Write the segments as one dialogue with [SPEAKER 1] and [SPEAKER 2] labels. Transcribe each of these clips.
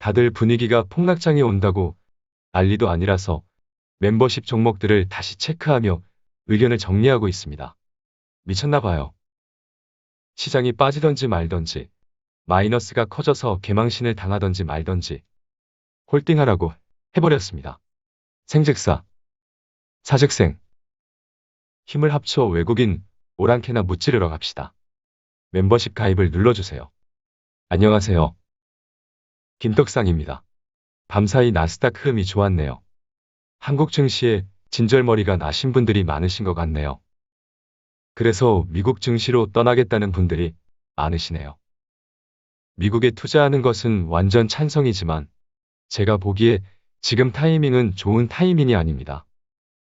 [SPEAKER 1] 다들 분위기가 폭락장에 온다고 난리도 아니라서 멤버십 종목들을 다시 체크하며 의견을 정리하고 있습니다. 미쳤나 봐요. 시장이 빠지던지 말던지, 마이너스가 커져서 개망신을 당하던지 말던지, 홀딩하라고 해버렸습니다. 생즉사, 사즉생, 힘을 합쳐 외국인 오랑캐나 무찌르러 갑시다. 멤버십 가입을 눌러주세요. 안녕하세요. 김떡상입니다. 밤사이 나스닥 흐름이 좋았네요. 한국 증시에 진절머리가 나신 분들이 많으신 것 같네요. 그래서 미국 증시로 떠나겠다는 분들이 많으시네요. 미국에 투자하는 것은 완전 찬성이지만 제가 보기에 지금 타이밍은 좋은 타이밍이 아닙니다.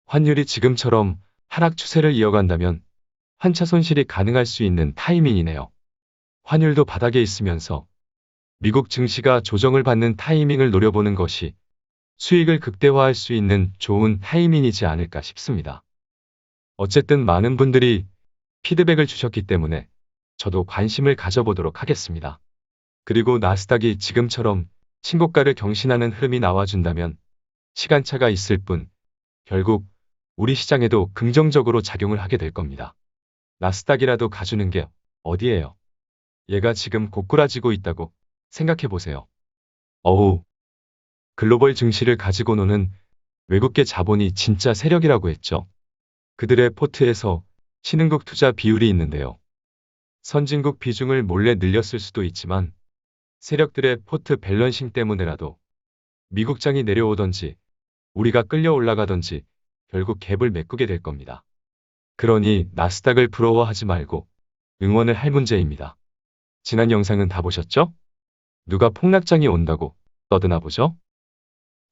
[SPEAKER 1] 환율이 지금처럼 하락 추세를 이어간다면 환차 손실이 가능할 수 있는 타이밍이네요. 환율도 바닥에 있으면서 미국 증시가 조정을 받는 타이밍을 노려보는 것이 수익을 극대화할 수 있는 좋은 타이밍이지 않을까 싶습니다. 어쨌든 많은 분들이 피드백을 주셨기 때문에 저도 관심을 가져보도록 하겠습니다. 그리고 나스닥이 지금처럼 신고가를 경신하는 흐름이 나와준다면 시간차가 있을 뿐 결국 우리 시장에도 긍정적으로 작용을 하게 될 겁니다. 나스닥이라도 가주는 게 어디예요? 얘가 지금 고꾸라지고 있다고 생각해 보세요. 어우, 글로벌 증시를 가지고 노는 외국계 자본이 진짜 세력이라고 했죠. 그들의 포트에서 신흥국 투자 비율이 있는데요. 선진국 비중을 몰래 늘렸을 수도 있지만 세력들의 포트 밸런싱 때문에라도 미국장이 내려오던지 우리가 끌려 올라가던지 결국 갭을 메꾸게 될 겁니다. 그러니 나스닥을 부러워하지 말고 응원을 할 문제입니다. 지난 영상은 다 보셨죠? 누가 폭락장이 온다고 떠드나 보죠?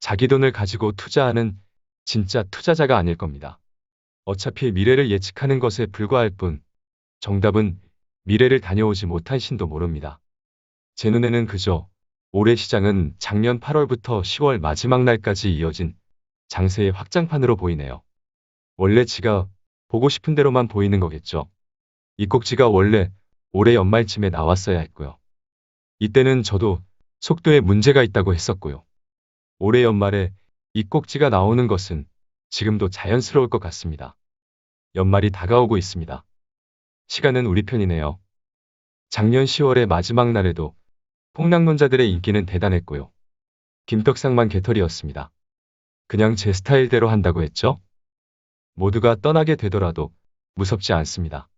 [SPEAKER 1] 자기 돈을 가지고 투자하는 진짜 투자자가 아닐 겁니다. 어차피 미래를 예측하는 것에 불과할 뿐 정답은 미래를 다녀오지 못한 신도 모릅니다. 제 눈에는 그저 올해 시장은 작년 8월부터 10월 마지막 날까지 이어진 장세의 확장판으로 보이네요. 원래 지가 보고 싶은 대로만 보이는 거겠죠. 이 꼭지가 원래 올해 연말쯤에 나왔어야 했고요. 이때는 저도 속도에 문제가 있다고 했었고요. 올해 연말에 이 꼭지가 나오는 것은 지금도 자연스러울 것 같습니다. 연말이 다가오고 있습니다. 시간은 우리 편이네요. 작년 10월의 마지막 날에도 폭락론자들의 인기는 대단했고요. 김떡상만 개털이었습니다. 그냥 제 스타일대로 한다고 했죠? 모두가 떠나게 되더라도 무섭지 않습니다.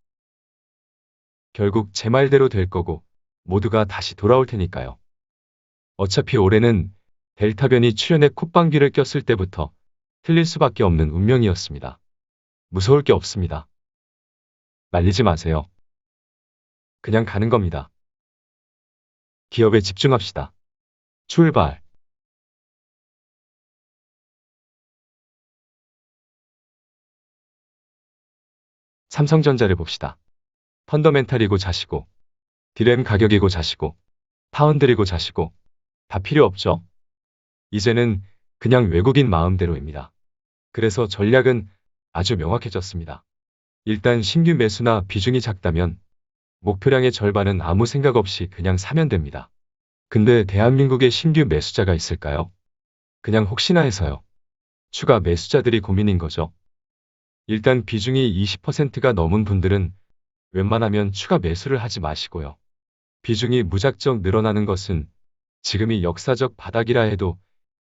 [SPEAKER 1] 결국 제 말대로 될 거고 모두가 다시 돌아올 테니까요. 어차피 올해는 델타 변이 출현에 콧방귀를 꼈을 때부터 틀릴 수밖에 없는 운명이었습니다. 무서울 게 없습니다. 말리지 마세요. 그냥 가는 겁니다. 기업에 집중합시다. 출발. 삼성전자를 봅시다. 펀더멘탈이고 자시고, 디램 가격이고 자시고, 파운드리고 자시고, 다 필요 없죠? 이제는 그냥 외국인 마음대로입니다. 그래서 전략은 아주 명확해졌습니다. 일단 신규 매수나 비중이 작다면 목표량의 절반은 아무 생각 없이 그냥 사면 됩니다. 근데 대한민국에 신규 매수자가 있을까요? 그냥 혹시나 해서요. 추가 매수자들이 고민인 거죠. 일단 비중이 20%가 넘은 분들은 웬만하면 추가 매수를 하지 마시고요. 비중이 무작정 늘어나는 것은 지금이 역사적 바닥이라 해도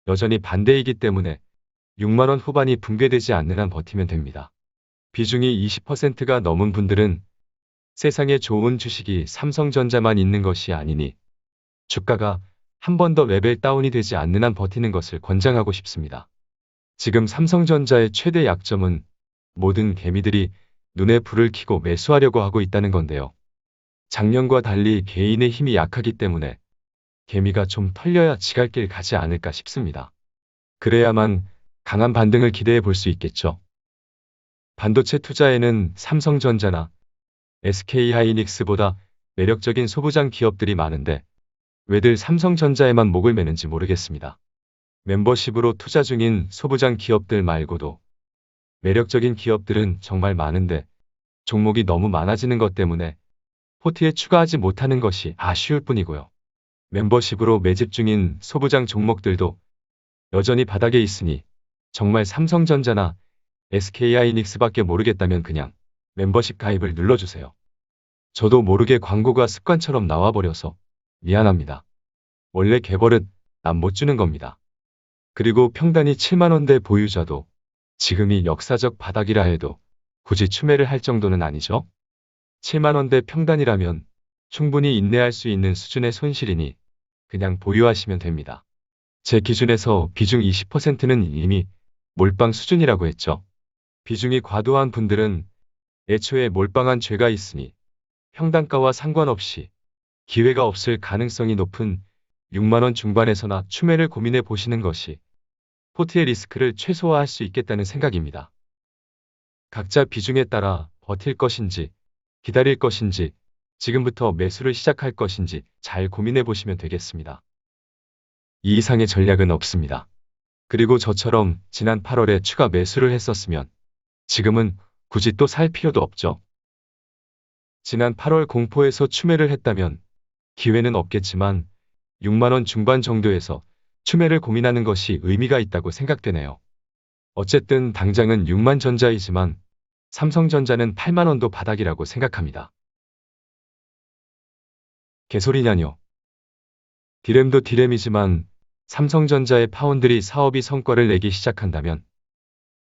[SPEAKER 1] 여전히 반대이기 때문에 6만원 후반이 붕괴되지 않는 한 버티면 됩니다. 비중이 20%가 넘은 분들은 세상에 좋은 주식이 삼성전자만 있는 것이 아니니 주가가 한 번 더 레벨 다운이 되지 않는 한 버티는 것을 권장하고 싶습니다. 지금 삼성전자의 최대 약점은 모든 개미들이 눈에 불을 켜고 매수하려고 하고 있다는 건데요. 작년과 달리 개인의 힘이 약하기 때문에 개미가 좀 털려야 지갈 길 가지 않을까 싶습니다. 그래야만 강한 반등을 기대해 볼 수 있겠죠. 반도체 투자에는 삼성전자나 SK하이닉스보다 매력적인 소부장 기업들이 많은데 왜들 삼성전자에만 목을 매는지 모르겠습니다. 멤버십으로 투자 중인 소부장 기업들 말고도 매력적인 기업들은 정말 많은데 종목이 너무 많아지는 것 때문에 포트에 추가하지 못하는 것이 아쉬울 뿐이고요. 멤버십으로 매집 중인 소부장 종목들도 여전히 바닥에 있으니 정말 삼성전자나 SK하이닉스밖에 모르겠다면 그냥 멤버십 가입을 눌러주세요. 저도 모르게 광고가 습관처럼 나와버려서 미안합니다. 원래 개버릇 남 못 주는 겁니다. 그리고 평단이 7만원대 보유자도 지금이 역사적 바닥이라 해도 굳이 추매를 할 정도는 아니죠. 7만원대 평단이라면 충분히 인내할 수 있는 수준의 손실이니 그냥 보유하시면 됩니다. 제 기준에서 비중 20%는 이미 몰빵 수준이라고 했죠. 비중이 과도한 분들은 애초에 몰빵한 죄가 있으니 평단가와 상관없이 기회가 없을 가능성이 높은 6만원 중반에서나 추매를 고민해 보시는 것이 포트의 리스크를 최소화할 수 있겠다는 생각입니다. 각자 비중에 따라 버틸 것인지 기다릴 것인지 지금부터 매수를 시작할 것인지 잘 고민해 보시면 되겠습니다. 이 이상의 전략은 없습니다. 그리고 저처럼 지난 8월에 추가 매수를 했었으면 지금은 굳이 또 살 필요도 없죠. 지난 8월 공포에서 추매를 했다면 기회는 없겠지만 6만원 중반 정도에서 추매를 고민하는 것이 의미가 있다고 생각되네요. 어쨌든 당장은 6만 전자이지만 삼성전자는 8만원도 바닥이라고 생각합니다. 개소리냐뇨. 디램도 디램이지만 삼성전자의 파원들이 사업이 성과를 내기 시작한다면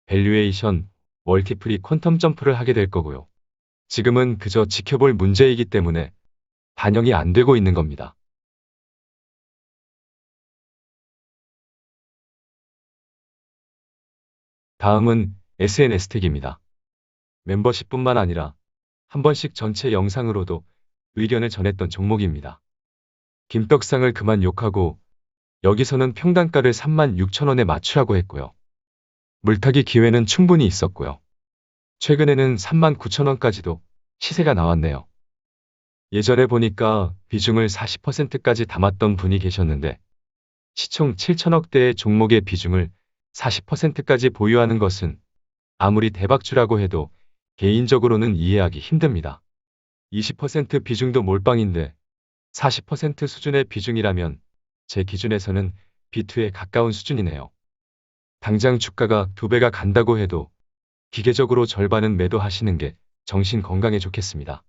[SPEAKER 1] 밸류에이션, 멀티플이 퀀텀 점프를 하게 될 거고요. 지금은 그저 지켜볼 문제이기 때문에 반영이 안 되고 있는 겁니다. 다음은 SNS택입니다. 멤버십뿐만 아니라 한 번씩 전체 영상으로도 의견을 전했던 종목입니다. 김떡상을 그만 욕하고 여기서는 평단가를 36,000원에 맞추라고 했고요. 물타기 기회는 충분히 있었고요. 최근에는 39,000원까지도 시세가 나왔네요. 예전에 보니까 비중을 40%까지 담았던 분이 계셨는데 시총 7천억대의 종목의 비중을 40%까지 보유하는 것은 아무리 대박주라고 해도 개인적으로는 이해하기 힘듭니다. 20% 비중도 몰빵인데 40% 수준의 비중이라면 제 기준에서는 B2에 가까운 수준이네요. 당장 주가가 2배가 간다고 해도 기계적으로 절반은 매도하시는 게 정신 건강에 좋겠습니다.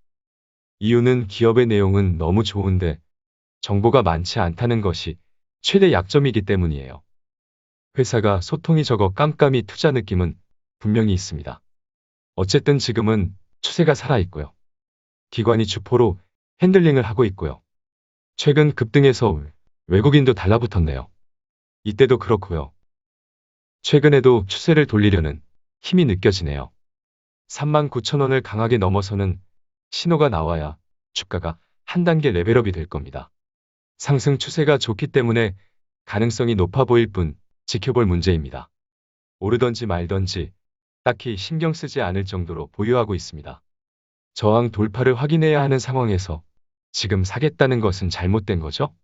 [SPEAKER 1] 이유는 기업의 내용은 너무 좋은데 정보가 많지 않다는 것이 최대 약점이기 때문이에요. 회사가 소통이 적어 깜깜이 투자 느낌은 분명히 있습니다. 어쨌든 지금은 추세가 살아있고요. 기관이 주포로 핸들링을 하고 있고요. 최근 급등에서 외국인도 달라붙었네요. 이때도 그렇고요. 최근에도 추세를 돌리려는 힘이 느껴지네요. 39,000원을 강하게 넘어서는 신호가 나와야 주가가 한 단계 레벨업이 될 겁니다. 상승 추세가 좋기 때문에 가능성이 높아 보일 뿐 지켜볼 문제입니다. 오르던지 말던지 딱히 신경 쓰지 않을 정도로 보유하고 있습니다. 저항 돌파를 확인해야 하는 상황에서 지금 사겠다는 것은 잘못된 거죠?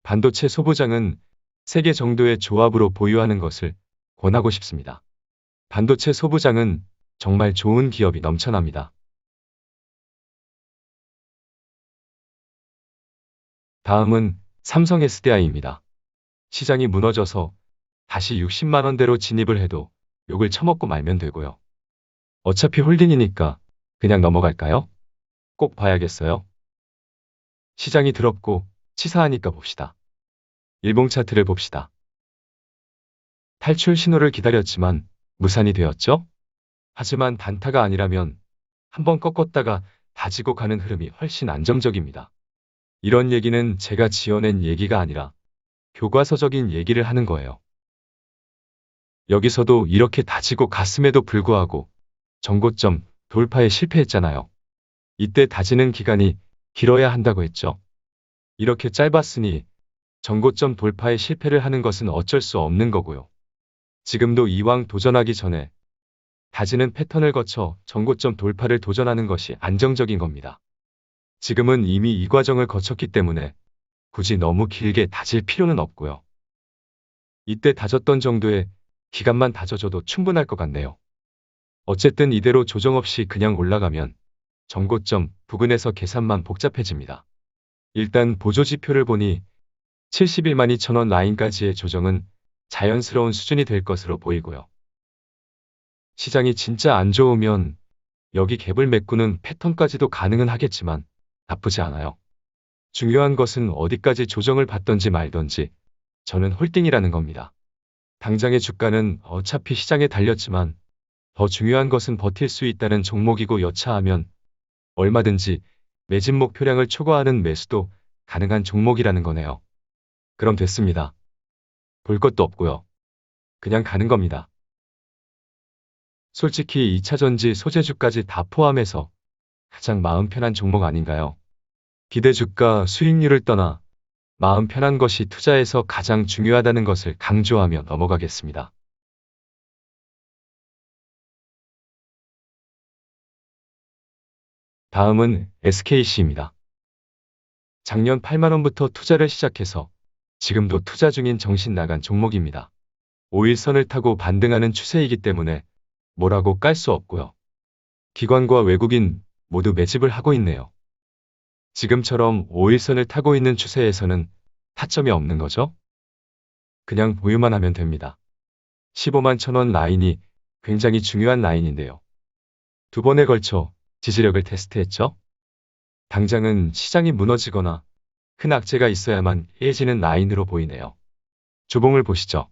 [SPEAKER 1] 반도체 소부장은 3개 정도의 조합으로 보유하는 것을 권하고 싶습니다. 반도체 소부장은 정말 좋은 기업이 넘쳐납니다. 다음은 삼성 SDI입니다. 시장이 무너져서 다시 60만원대로 진입을 해도 욕을 처먹고 말면 되고요. 어차피 홀딩이니까 그냥 넘어갈까요? 꼭 봐야겠어요. 시장이 더럽고 치사하니까 봅시다. 일봉 차트를 봅시다. 탈출 신호를 기다렸지만 무산이 되었죠? 하지만 단타가 아니라면 한번 꺾었다가 다지고 가는 흐름이 훨씬 안정적입니다. 이런 얘기는 제가 지어낸 얘기가 아니라 교과서적인 얘기를 하는 거예요. 여기서도 이렇게 다지고 갔음에도 불구하고 전고점 돌파에 실패했잖아요. 이때 다지는 기간이 길어야 한다고 했죠. 이렇게 짧았으니 전고점 돌파에 실패를 하는 것은 어쩔 수 없는 거고요. 지금도 이왕 도전하기 전에 다지는 패턴을 거쳐 전고점 돌파를 도전하는 것이 안정적인 겁니다. 지금은 이미 이 과정을 거쳤기 때문에 굳이 너무 길게 다질 필요는 없고요. 이때 다졌던 정도의 기간만 다져줘도 충분할 것 같네요. 어쨌든 이대로 조정 없이 그냥 올라가면 전고점 부근에서 계산만 복잡해집니다. 일단 보조지표를 보니 71만 2천 원 라인까지의 조정은 자연스러운 수준이 될 것으로 보이고요. 시장이 진짜 안 좋으면 여기 갭을 메꾸는 패턴까지도 가능은 하겠지만 나쁘지 않아요. 중요한 것은 어디까지 조정을 받던지 말던지 저는 홀딩이라는 겁니다. 당장의 주가는 어차피 시장에 달렸지만 더 중요한 것은 버틸 수 있다는 종목이고 여차하면 얼마든지 매집 목표량을 초과하는 매수도 가능한 종목이라는 거네요. 그럼 됐습니다. 볼 것도 없고요. 그냥 가는 겁니다. 솔직히 2차전지 소재주까지 다 포함해서 가장 마음 편한 종목 아닌가요? 기대주가 수익률을 떠나 마음 편한 것이 투자에서 가장 중요하다는 것을 강조하며 넘어가겠습니다. 다음은 SKC입니다. 작년 8만 원부터 투자를 시작해서 지금도 투자 중인 정신 나간 종목입니다. 5일선을 타고 반등하는 추세이기 때문에 뭐라고 깔 수 없고요. 기관과 외국인 모두 매집을 하고 있네요. 지금처럼 5일선을 타고 있는 추세에서는 타점이 없는 거죠? 그냥 보유만 하면 됩니다. 15만 천 원 라인이 굉장히 중요한 라인인데요. 두 번에 걸쳐 지지력을 테스트했죠? 당장은 시장이 무너지거나 큰 악재가 있어야만 깨지는 라인으로 보이네요. 주봉을 보시죠.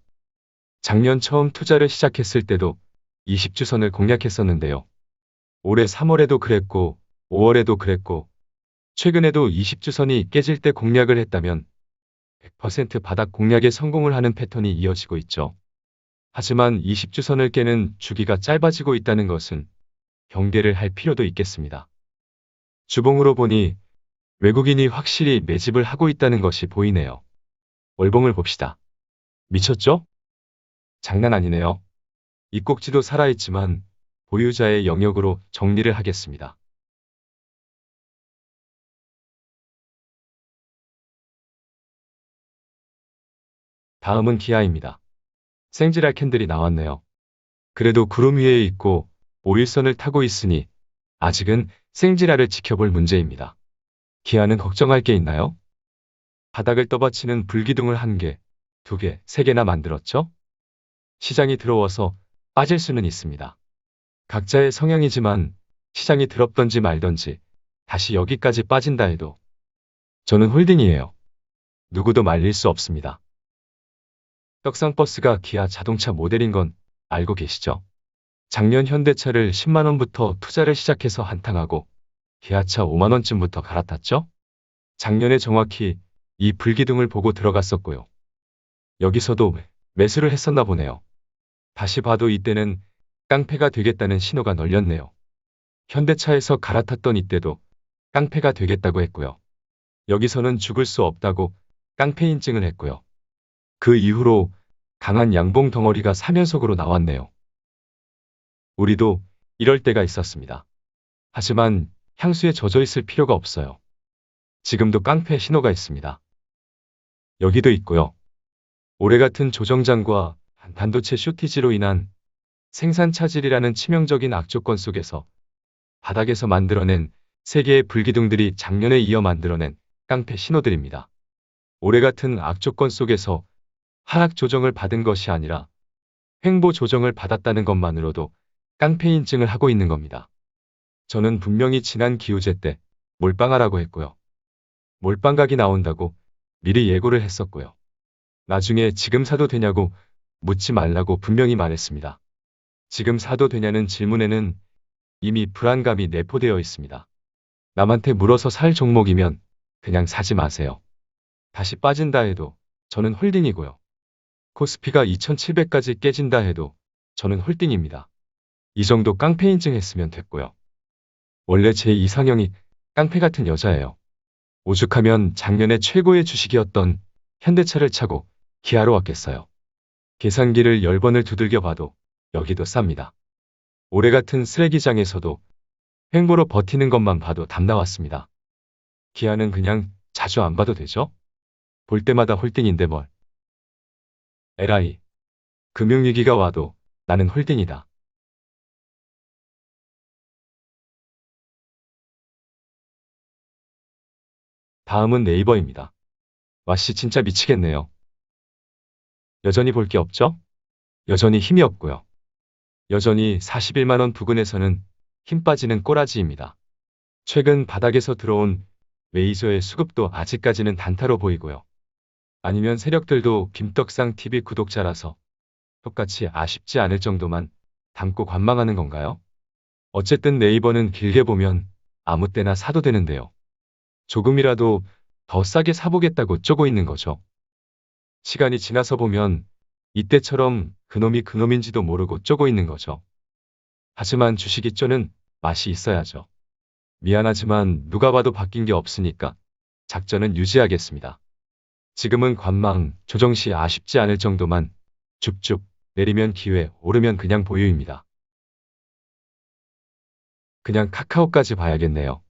[SPEAKER 1] 작년 처음 투자를 시작했을 때도 20주선을 공략했었는데요. 올해 3월에도 그랬고 5월에도 그랬고 최근에도 20주선이 깨질 때 공략을 했다면 100% 바닥 공략에 성공을 하는 패턴이 이어지고 있죠. 하지만 20주선을 깨는 주기가 짧아지고 있다는 것은 경계를 할 필요도 있겠습니다. 주봉으로 보니 외국인이 확실히 매집을 하고 있다는 것이 보이네요. 월봉을 봅시다. 미쳤죠? 장난 아니네요. 이 꼭지도 살아있지만 보유자의 영역으로 정리를 하겠습니다. 다음은 기아입니다. 생지랄 캔들이 나왔네요. 그래도 구름 위에 있고 5일선을 타고 있으니 아직은 생지랄을 지켜볼 문제입니다. 기아는 걱정할 게 있나요? 바닥을 떠받치는 불기둥을 한 개, 두 개, 세 개나 만들었죠? 시장이 들어와서 빠질 수는 있습니다. 각자의 성향이지만 시장이 들었던지 말던지 다시 여기까지 빠진다 해도 저는 홀딩이에요. 누구도 말릴 수 없습니다. 떡상버스가 기아 자동차 모델인 건 알고 계시죠? 작년 현대차를 10만 원부터 투자를 시작해서 한탕하고 기아차 5만 원쯤부터 갈아탔죠? 작년에 정확히 이 불기둥을 보고 들어갔었고요. 여기서도 매수를 했었나 보네요. 다시 봐도 이때는 깡패가 되겠다는 신호가 널렸네요. 현대차에서 갈아탔던 이때도 깡패가 되겠다고 했고요. 여기서는 죽을 수 없다고 깡패 인증을 했고요. 그 이후로 강한 양봉 덩어리가 3연속으로 나왔네요. 우리도 이럴 때가 있었습니다. 하지만 향수에 젖어 있을 필요가 없어요. 지금도 깡패 신호가 있습니다. 여기도 있고요. 올해 같은 조정장과 반도체 쇼티지로 인한 생산 차질이라는 치명적인 악조건 속에서 바닥에서 만들어낸 세 개의 불기둥들이 작년에 이어 만들어낸 깡패 신호들입니다. 올해 같은 악조건 속에서 하락 조정을 받은 것이 아니라 횡보 조정을 받았다는 것만으로도 깡패 인증을 하고 있는 겁니다. 저는 분명히 지난 기후제 때 몰빵하라고 했고요. 몰빵각이 나온다고 미리 예고를 했었고요. 나중에 지금 사도 되냐고 묻지 말라고 분명히 말했습니다. 지금 사도 되냐는 질문에는 이미 불안감이 내포되어 있습니다. 남한테 물어서 살 종목이면 그냥 사지 마세요. 다시 빠진다 해도 저는 홀딩이고요. 코스피가 2700까지 깨진다 해도 저는 홀딩입니다. 이 정도 깡패 인증했으면 됐고요. 원래 제 이상형이 깡패 같은 여자예요. 오죽하면 작년에 최고의 주식이었던 현대차를 차고 기아로 왔겠어요. 계산기를 10번을 두들겨 봐도 여기도 쌉니다. 올해 같은 쓰레기장에서도 횡보로 버티는 것만 봐도 답 나왔습니다. 기아는 그냥 자주 안 봐도 되죠? 볼 때마다 홀딩인데 뭘. 에라이. 금융위기가 와도 나는 홀딩이다. 다음은 네이버입니다. 와씨 진짜 미치겠네요. 여전히 볼 게 없죠? 여전히 힘이 없고요. 여전히 41만 원 부근에서는 힘 빠지는 꼬라지입니다. 최근 바닥에서 들어온 메이저의 수급도 아직까지는 단타로 보이고요. 아니면 세력들도 김떡상 TV 구독자라서 똑같이 아쉽지 않을 정도만 담고 관망하는 건가요? 어쨌든 네이버는 길게 보면 아무 때나 사도 되는데요. 조금이라도 더 싸게 사보겠다고 쪼고 있는 거죠. 시간이 지나서 보면 이때처럼 그놈이 그놈인지도 모르고 쪼고 있는 거죠. 하지만 주식이 쪼는 맛이 있어야죠. 미안하지만 누가 봐도 바뀐 게 없으니까 작전은 유지하겠습니다. 지금은 관망, 조정 시 아쉽지 않을 정도만 줍줍 내리면 기회, 오르면 그냥 보유입니다. 그냥 카카오까지 봐야겠네요.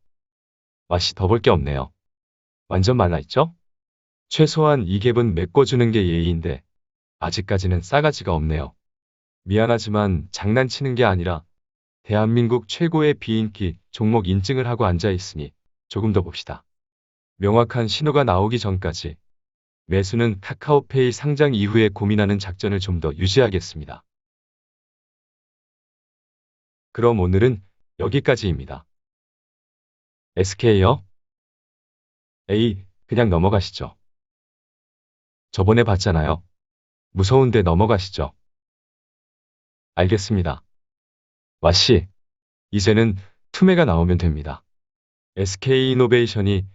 [SPEAKER 1] 맛이 더 볼 게 없네요. 완전 말라있죠? 최소한 이 갭은 메꿔주는 게 예의인데 아직까지는 싸가지가 없네요. 미안하지만 장난치는 게 아니라 대한민국 최고의 비인기 종목 인증을 하고 앉아있으니 조금 더 봅시다. 명확한 신호가 나오기 전까지 매수는 카카오페이 상장 이후에 고민하는 작전을 좀 더 유지하겠습니다. 그럼 오늘은 여기까지입니다. SK요? 에이, 그냥 넘어가시죠. 저번에 봤잖아요. 무서운데 넘어가시죠. 알겠습니다. 와씨, 이제는 투매가 나오면 됩니다. SK이노베이션이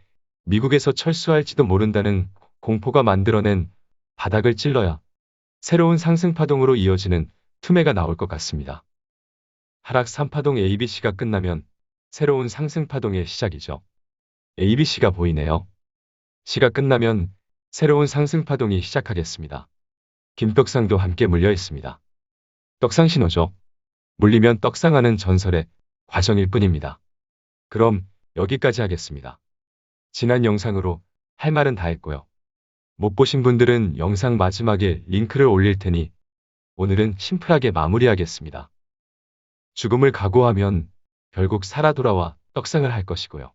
[SPEAKER 1] 미국에서 철수할지도 모른다는 공포가 만들어낸 바닥을 찔러야 새로운 상승 파동으로 이어지는 투매가 나올 것 같습니다. 하락 3파동 ABC가 끝나면 새로운 상승 파동의 시작이죠. ABC가 보이네요. C가 끝나면 새로운 상승 파동이 시작하겠습니다. 김떡상도 함께 물려 있습니다. 떡상 신호죠. 물리면 떡상하는 전설의 과정일 뿐입니다. 그럼 여기까지 하겠습니다. 지난 영상으로 할 말은 다 했고요. 못 보신 분들은 영상 마지막에 링크를 올릴 테니 오늘은 심플하게 마무리하겠습니다. 죽음을 각오하면 결국 살아 돌아와 떡상을 할 것이고요.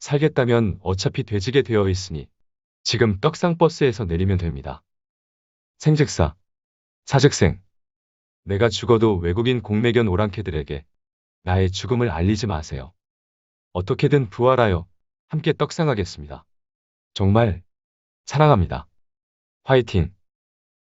[SPEAKER 1] 살겠다면 어차피 돼지게 되어 있으니 지금 떡상 버스에서 내리면 됩니다. 생즉사, 사즉생. 내가 죽어도 외국인 공매견 오랑캐들에게 나의 죽음을 알리지 마세요. 어떻게든 부활하여 함께 떡상하겠습니다. 정말 사랑합니다. 화이팅!